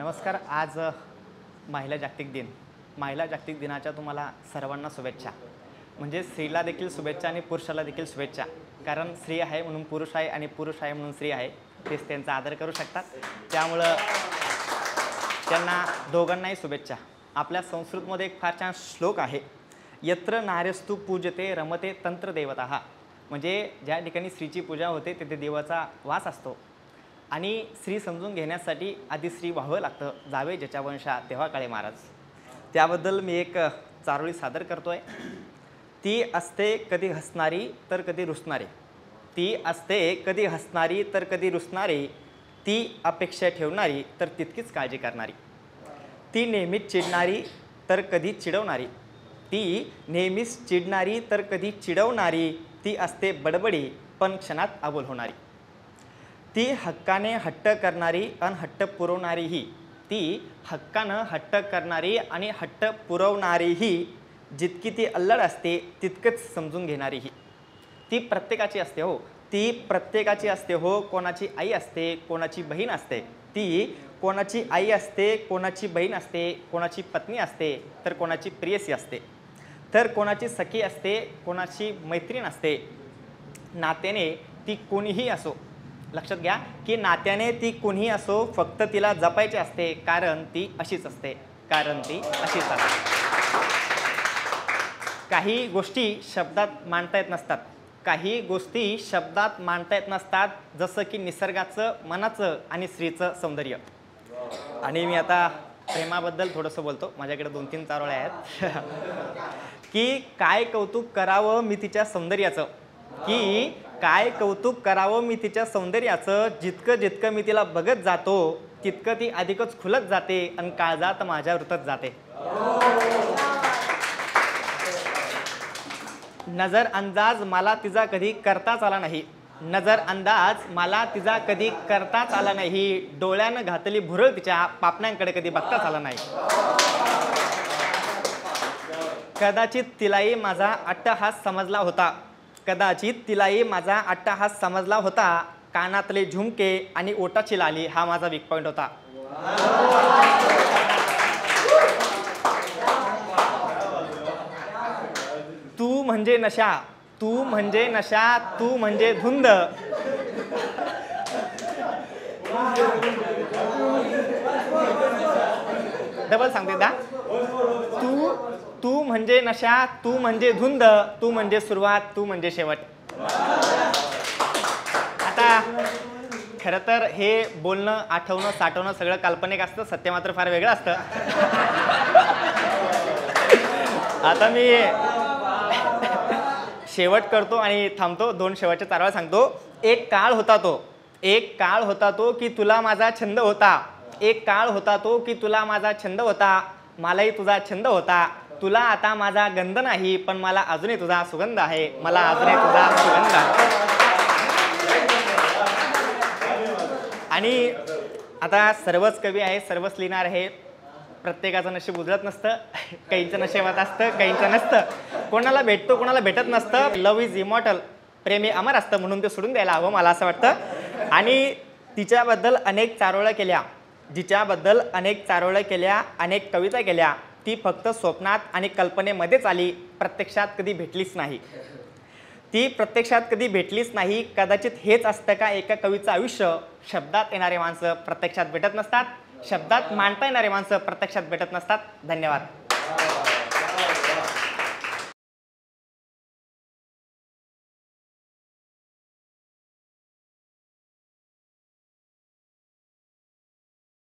नमस्कार. आज महिला जागतिक दिन. महिला जागतिक दिनाच्या तुम्हाला सर्वांना शुभेच्छा. म्हणजे स्त्रीला देखील शुभेच्छा आणि पुरुषाला देखील शुभेच्छा. कारण स्त्री आहे म्हणून पुरुष आहे आणि पुरुष आहे म्हणून स्त्री आहे. तेच त्यांचा आदर करू शकतात. त्यामुळं त्यांना दोघांनाही शुभेच्छा. आपल्या संस्कृतमध्ये एक फार छान श्लोक आहे. यत्र नार्यस्तु पूजते रमते तंत्रदेवतः. म्हणजे ज्या ठिकाणी स्त्रीची पूजा होते तिथे देवाचा वास असतो. आणि स्त्री समजून घेण्यासाठी आधी स्त्री व्हावं लागतं. जावे ज्याच्या वंशा तेव्हा काळे महाराज. त्याबद्दल मी एक चारोळी सादर करतोय. ती असते कधी हसणारी तर कधी रुसणारी. ती असते कधी हसणारी तर कधी रुसणारी. ती अपेक्षा ठेवणारी तर तितकीच काळजी करणारी. ती नेहमीच चिडणारी तर कधी चिडवणारी. ती नेहमीच चिडणारी तर कधी चिडवणारी. ती असते बडबडी पण क्षणात अबोल होणारी. ती हक्काने हट्ट करणारी आणि हट्ट पुरवणारीही. ती हक्कानं हट्ट करणारी आणि हट्ट पुरवणारीही. जितकी ती अल्लड असते तितकंच समजून घेणारीही. ती प्रत्येकाची असते हो. ती प्रत्येकाची असते हो. कोणाची आई असते, कोणाची बहीण असते. ती कोणाची आई असते, कोणाची बहीण असते, कोणाची पत्नी असते तर कोणाची प्रियसी असते. तर कोणाची सखी असते, कोणाची मैत्रीण असते. नात्याने ती कोणीही असो. लक्षात घ्या की नात्याने ती कोणीही असो, फक्त तिला जपायचे असते. कारण ती अशीच असते. कारण ती अशीच असते. काही गोष्टी शब्दात मांडता येत नसतात. काही गोष्टी शब्दात मांडता येत नसतात. जसं की निसर्गाचं, मनाचं आणि स्त्रीचं सौंदर्य. आणि मी आता प्रेमाबद्दल थोडंसं बोलतो. माझ्याकडे 2-3 चारोळ्या आहेत. की काय कौतुक करावं मी तिच्या सौंदर्याचं. की काय कौतुक करावं मी तिच्या सौंदर्याचं. जितकं जितकं मी तिला बघत जातो तितकं ती अधिकच खुलत जाते आणि काळजात माझ्या रुतत जाते. नजर अंदाज मला तिचा कधी करताच आला नाही. नजर अंदाज मला तिचा कधी करताच आला नाही. डोळ्यानं घातली भुरळ तिच्या पापण्यांकडे कधी बघताच आला नाही. कदाचित तिलाही माझा अट्टहास समजला होता. कदाचित तिलाही माझा अट्टहास समजला होता. कानातले झुमके आणि ओटाची लाली हा माझा वीक पॉइंट होता. तू म्हणजे नशा, तू म्हणजे नशा, तू म्हणजे धुंद. डबल सांगते दा. तू म्हणजे नशा, तू म्हणजे धुंद, तू म्हणजे सुरुवात, तू म्हणजे शेवट. आता खरं तर हे बोलणं, आठवणं, साठवणं सगळं काल्पनिक असतं. सत्य मात्र फार वेगळं असतं. आता मी शेवट करतो आणि थांबतो. 2 शेवटच्या चारोळ्या सांगतो. एक काळ होता तो, एक काळ होता तो की तुला माझा छंद होता. एक काळ होता तो की तुला माझा छंद होता. मलाही तुझा छंद होता. तुला आता माझा गंध नाही पण मला अजूनही तुझा सुगंध आहे. मला अजूनही तुझा सुगंध आहे. आणि आता सर्वच कवी आहे, सर्वच लिहिणार आहे. प्रत्येकाचं नशीब उजळत नसतं. काहींचं नशिबात असतं, काहींचं नसतं. कोणाला भेटतो, कोणाला भेटत नसतं. Love is immortal. प्रेम हे अमर असतं म्हणून ते सोडून द्यायला हवं मला असं वाटतं. आणि तिच्याबद्दल अनेक चारोळ्या केल्या. जिच्याबद्दल अनेक चारोळ्या केल्या, अनेक कविता केल्या. ती फक्त स्वप्नात आणि कल्पनेमध्येच आली. प्रत्यक्षात कधी भेटलीच नाही. ती प्रत्यक्षात कधी भेटलीच नाही. कदाचित हेच असतं का एका कवीचं आयुष्य. शब्दात येणारे माणसं प्रत्यक्षात भेटत नसतात. शब्दात मांडता येणारे माणसं प्रत्यक्षात भेटत नसतात. धन्यवाद.